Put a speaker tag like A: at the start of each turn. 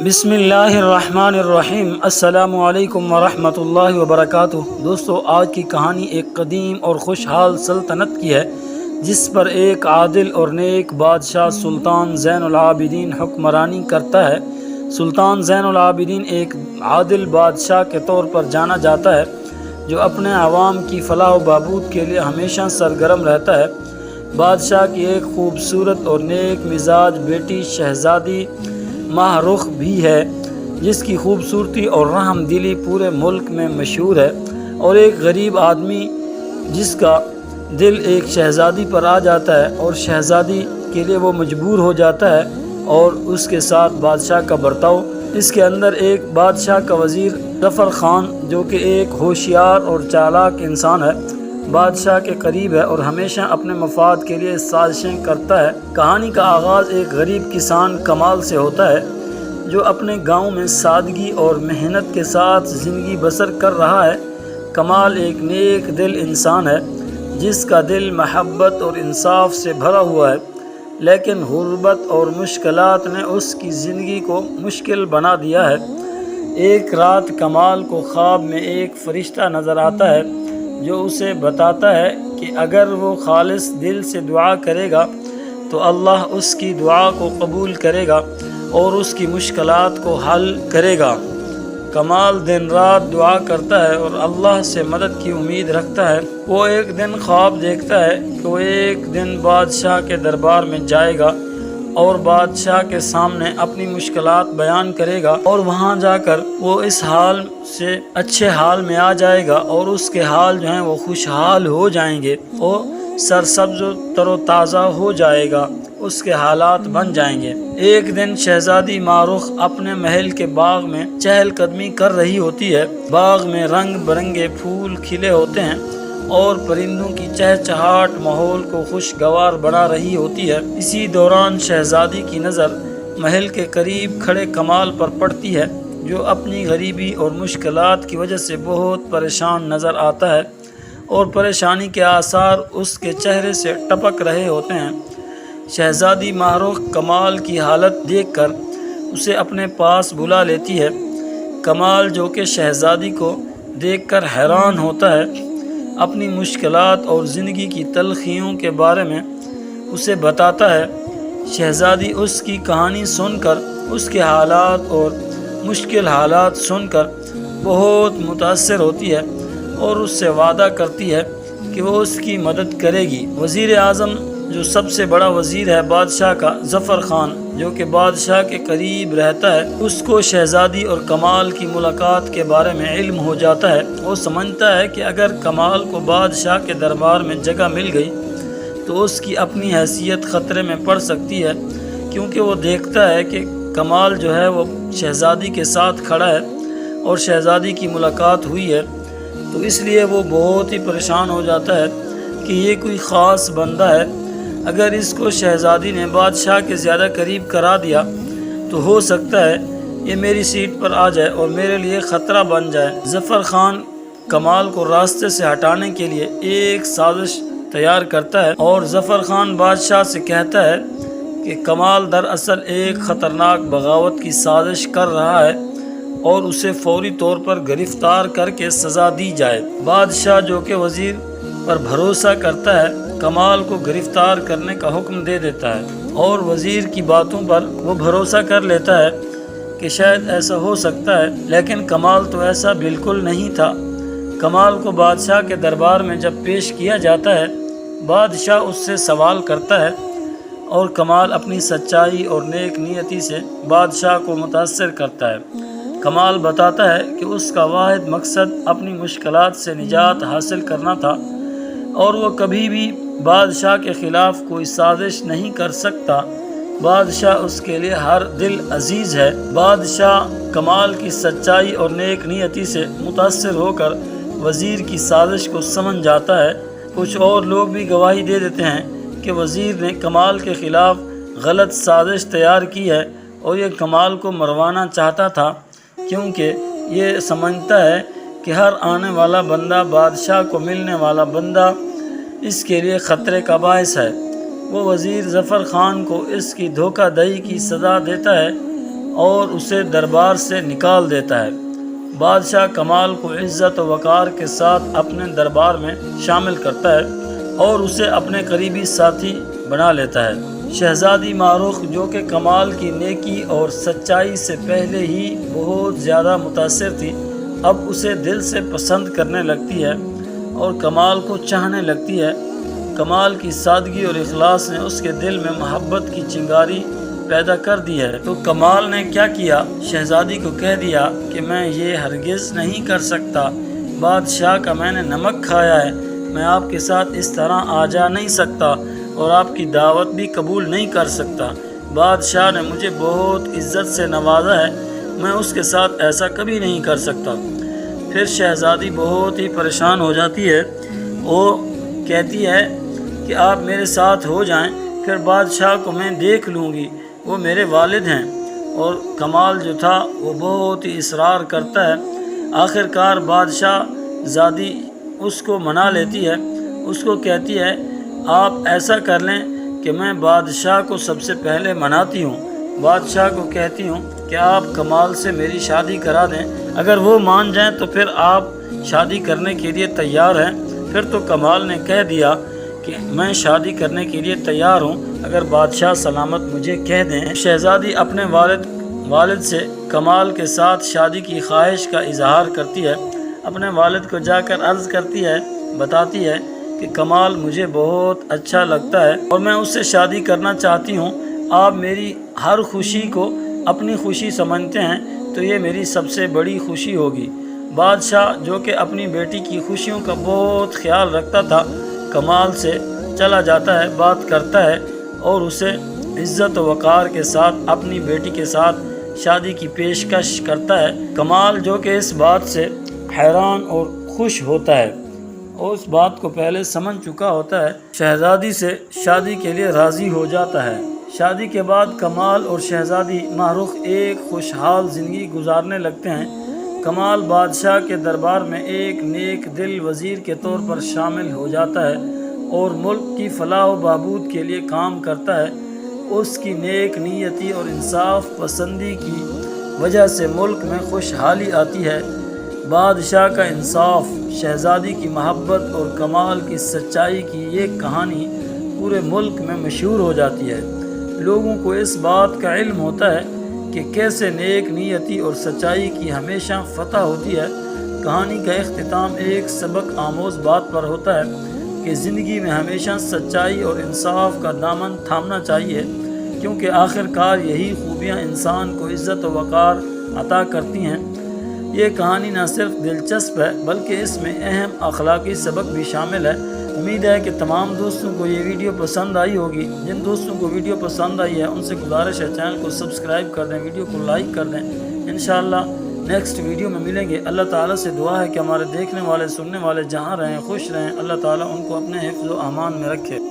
A: بسم اللہ الرحمن الرحیم۔ السلام علیکم ورحمۃ اللہ وبرکاتہ۔ دوستو، آج کی کہانی ایک قدیم اور خوشحال سلطنت کی ہے جس پر ایک عادل اور نیک بادشاہ سلطان زین العابدین حکمرانی کرتا ہے۔ سلطان زین العابدین ایک عادل بادشاہ کے طور پر جانا جاتا ہے جو اپنے عوام کی فلاح و بہبود کے لیے ہمیشہ سرگرم رہتا ہے۔ بادشاہ کی ایک خوبصورت اور نیک مزاج بیٹی شہزادی ماہ رخ بھی ہے جس کی خوبصورتی اور رحم دلی پورے ملک میں مشہور ہے، اور ایک غریب آدمی جس کا دل ایک شہزادی پر آ جاتا ہے اور شہزادی کے لیے وہ مجبور ہو جاتا ہے اور اس کے ساتھ بادشاہ کا برتاؤ۔ اس کے اندر ایک بادشاہ کا وزیر ظفر خان جو کہ ایک ہوشیار اور چالاک انسان ہے، بادشاہ کے قریب ہے اور ہمیشہ اپنے مفاد کے لیے سازشیں کرتا ہے۔ کہانی کا آغاز ایک غریب کسان کمال سے ہوتا ہے جو اپنے گاؤں میں سادگی اور محنت کے ساتھ زندگی بسر کر رہا ہے۔ کمال ایک نیک دل انسان ہے جس کا دل محبت اور انصاف سے بھرا ہوا ہے، لیکن غربت اور مشکلات نے اس کی زندگی کو مشکل بنا دیا ہے۔ ایک رات کمال کو خواب میں ایک فرشتہ نظر آتا ہے جو اسے بتاتا ہے کہ اگر وہ خالص دل سے دعا کرے گا تو اللہ اس کی دعا کو قبول کرے گا اور اس کی مشکلات کو حل کرے گا۔ کمال دن رات دعا کرتا ہے اور اللہ سے مدد کی امید رکھتا ہے۔ وہ ایک دن خواب دیکھتا ہے کہ وہ ایک دن بادشاہ کے دربار میں جائے گا اور بادشاہ کے سامنے اپنی مشکلات بیان کرے گا، اور وہاں جا کر وہ اس حال سے اچھے حال میں آ جائے گا اور اس کے حال جو ہیں وہ خوشحال ہو جائیں گے، وہ سرسبز و تر و تازہ ہو جائے گا، اس کے حالات بن جائیں گے۔ ایک دن شہزادی ماہ رخ اپنے محل کے باغ میں چہل قدمی کر رہی ہوتی ہے۔ باغ میں رنگ برنگے پھول کھلے ہوتے ہیں اور پرندوں کی چہچہاٹ ماحول کو خوشگوار بنا رہی ہوتی ہے۔ اسی دوران شہزادی کی نظر محل کے قریب کھڑے کمال پر پڑتی ہے جو اپنی غریبی اور مشکلات کی وجہ سے بہت پریشان نظر آتا ہے، اور پریشانی کے آثار اس کے چہرے سے ٹپک رہے ہوتے ہیں۔ شہزادی ماہ رخ کمال کی حالت دیکھ کر اسے اپنے پاس بلا لیتی ہے۔ کمال جو کہ شہزادی کو دیکھ کر حیران ہوتا ہے، اپنی مشکلات اور زندگی کی تلخیوں کے بارے میں اسے بتاتا ہے۔ شہزادی اس کی کہانی سن کر، اس کے حالات اور مشکل حالات سن کر بہت متاثر ہوتی ہے اور اس سے وعدہ کرتی ہے کہ وہ اس کی مدد کرے گی۔ وزیر اعظم جو سب سے بڑا وزیر ہے بادشاہ کا، ظفر خان، جو کہ بادشاہ کے قریب رہتا ہے، اس کو شہزادی اور کمال کی ملاقات کے بارے میں علم ہو جاتا ہے۔ وہ سمجھتا ہے کہ اگر کمال کو بادشاہ کے دربار میں جگہ مل گئی تو اس کی اپنی حیثیت خطرے میں پڑ سکتی ہے، کیونکہ وہ دیکھتا ہے کہ کمال جو ہے وہ شہزادی کے ساتھ کھڑا ہے اور شہزادی کی ملاقات ہوئی ہے، تو اس لیے وہ بہت ہی پریشان ہو جاتا ہے کہ یہ کوئی خاص بندہ ہے، اگر اس کو شہزادی نے بادشاہ کے زیادہ قریب کرا دیا تو ہو سکتا ہے یہ میری سیٹ پر آ جائے اور میرے لیے خطرہ بن جائے۔ ظفر خان کمال کو راستے سے ہٹانے کے لیے ایک سازش تیار کرتا ہے اور ظفر خان بادشاہ سے کہتا ہے کہ کمال دراصل ایک خطرناک بغاوت کی سازش کر رہا ہے اور اسے فوری طور پر گرفتار کر کے سزا دی جائے۔ بادشاہ جو کہ وزیر پر بھروسہ کرتا ہے، کمال کو گرفتار کرنے کا حکم دے دیتا ہے، اور وزیر کی باتوں پر وہ بھروسہ کر لیتا ہے کہ شاید ایسا ہو سکتا ہے، لیکن کمال تو ایسا بالکل نہیں تھا۔ کمال کو بادشاہ کے دربار میں جب پیش کیا جاتا ہے، بادشاہ اس سے سوال کرتا ہے اور کمال اپنی سچائی اور نیک نیتی سے بادشاہ کو متاثر کرتا ہے۔ کمال بتاتا ہے کہ اس کا واحد مقصد اپنی مشکلات سے نجات حاصل کرنا تھا اور وہ کبھی بھی بادشاہ کے خلاف کوئی سازش نہیں کر سکتا۔ بادشاہ اس کے لیے ہر دل عزیز ہے۔ بادشاہ کمال کی سچائی اور نیک نیتی سے متاثر ہو کر وزیر کی سازش کو سمجھ جاتا ہے۔ کچھ اور لوگ بھی گواہی دے دیتے ہیں کہ وزیر نے کمال کے خلاف غلط سازش تیار کی ہے اور یہ کمال کو مروانا چاہتا تھا، کیونکہ یہ سمجھتا ہے کہ ہر آنے والا بندہ، بادشاہ کو ملنے والا بندہ اس کے لیے خطرے کا باعث ہے۔ وہ وزیر ظفر خان کو اس کی دھوکہ دہی کی سزا دیتا ہے اور اسے دربار سے نکال دیتا ہے۔ بادشاہ کمال کو عزت و وقار کے ساتھ اپنے دربار میں شامل کرتا ہے اور اسے اپنے قریبی ساتھی بنا لیتا ہے۔ شہزادی ماروخ جو کہ کمال کی نیکی اور سچائی سے پہلے ہی بہت زیادہ متاثر تھی، اب اسے دل سے پسند کرنے لگتی ہے اور کمال کو چاہنے لگتی ہے۔ کمال کی سادگی اور اخلاص نے اس کے دل میں محبت کی چنگاری پیدا کر دی ہے۔ تو کمال نے کیا کیا؟ شہزادی کو کہہ دیا کہ میں یہ ہرگز نہیں کر سکتا، بادشاہ کا میں نے نمک کھایا ہے، میں آپ کے ساتھ اس طرح آ جا نہیں سکتا اور آپ کی دعوت بھی قبول نہیں کر سکتا۔ بادشاہ نے مجھے بہت عزت سے نوازا ہے، میں اس کے ساتھ ایسا کبھی نہیں کر سکتا۔ پھر شہزادی بہت ہی پریشان ہو جاتی ہے، وہ کہتی ہے کہ آپ میرے ساتھ ہو جائیں، پھر بادشاہ کو میں دیکھ لوں گی، وہ میرے والد ہیں۔ اور کمال جو تھا وہ بہت ہی اصرار کرتا ہے۔ آخر کار بادشاہ زادی اس کو منا لیتی ہے، اس کو کہتی ہے آپ ایسا کر لیں کہ میں بادشاہ کو سب سے پہلے مناتی ہوں، بادشاہ کو کہتی ہوں کہ آپ کمال سے میری شادی کرا دیں، اگر وہ مان جائیں تو پھر آپ شادی کرنے کے لیے تیار ہیں۔ پھر تو کمال نے کہہ دیا کہ میں شادی کرنے کے لیے تیار ہوں اگر بادشاہ سلامت مجھے کہہ دیں۔ شہزادی اپنے والد سے کمال کے ساتھ شادی کی خواہش کا اظہار کرتی ہے، اپنے والد کو جا کر عرض کرتی ہے، بتاتی ہے کہ کمال مجھے بہت اچھا لگتا ہے اور میں اس سے شادی کرنا چاہتی ہوں، آپ میری ہر خوشی کو اپنی خوشی سمجھتے ہیں تو یہ میری سب سے بڑی خوشی ہوگی۔ بادشاہ جو کہ اپنی بیٹی کی خوشیوں کا بہت خیال رکھتا تھا، کمال سے چلا جاتا ہے، بات کرتا ہے اور اسے عزت و وقار کے ساتھ اپنی بیٹی کے ساتھ شادی کی پیشکش کرتا ہے۔ کمال جو کہ اس بات سے حیران اور خوش ہوتا ہے اور اس بات کو پہلے سمجھ چکا ہوتا ہے، شہزادی سے شادی کے لیے راضی ہو جاتا ہے۔ شادی کے بعد کمال اور شہزادی ماروخ ایک خوشحال زندگی گزارنے لگتے ہیں۔ کمال بادشاہ کے دربار میں ایک نیک دل وزیر کے طور پر شامل ہو جاتا ہے اور ملک کی فلاح و بہبود کے لیے کام کرتا ہے۔ اس کی نیک نیتی اور انصاف پسندی کی وجہ سے ملک میں خوشحالی آتی ہے۔ بادشاہ کا انصاف، شہزادی کی محبت اور کمال کی سچائی کی یہ کہانی پورے ملک میں مشہور ہو جاتی ہے۔ لوگوں کو اس بات کا علم ہوتا ہے کہ کیسے نیک نیتی اور سچائی کی ہمیشہ فتح ہوتی ہے۔ کہانی کا اختتام ایک سبق آموز بات پر ہوتا ہے کہ زندگی میں ہمیشہ سچائی اور انصاف کا دامن تھامنا چاہیے، کیونکہ آخر کار یہی خوبیاں انسان کو عزت و وقار عطا کرتی ہیں۔ یہ کہانی نہ صرف دلچسپ ہے بلکہ اس میں اہم اخلاقی سبق بھی شامل ہے۔ امید ہے کہ تمام دوستوں کو یہ ویڈیو پسند آئی ہوگی۔ جن دوستوں کو ویڈیو پسند آئی ہے ان سے گزارش ہے چینل کو سبسکرائب کر دیں، ویڈیو کو لائک کر دیں۔ انشاءاللہ نیکسٹ ویڈیو میں ملیں گے۔ اللہ تعالیٰ سے دعا ہے کہ ہمارے دیکھنے والے سننے والے جہاں رہیں خوش رہیں، اللہ تعالیٰ ان کو اپنے حفظ و امان میں رکھے۔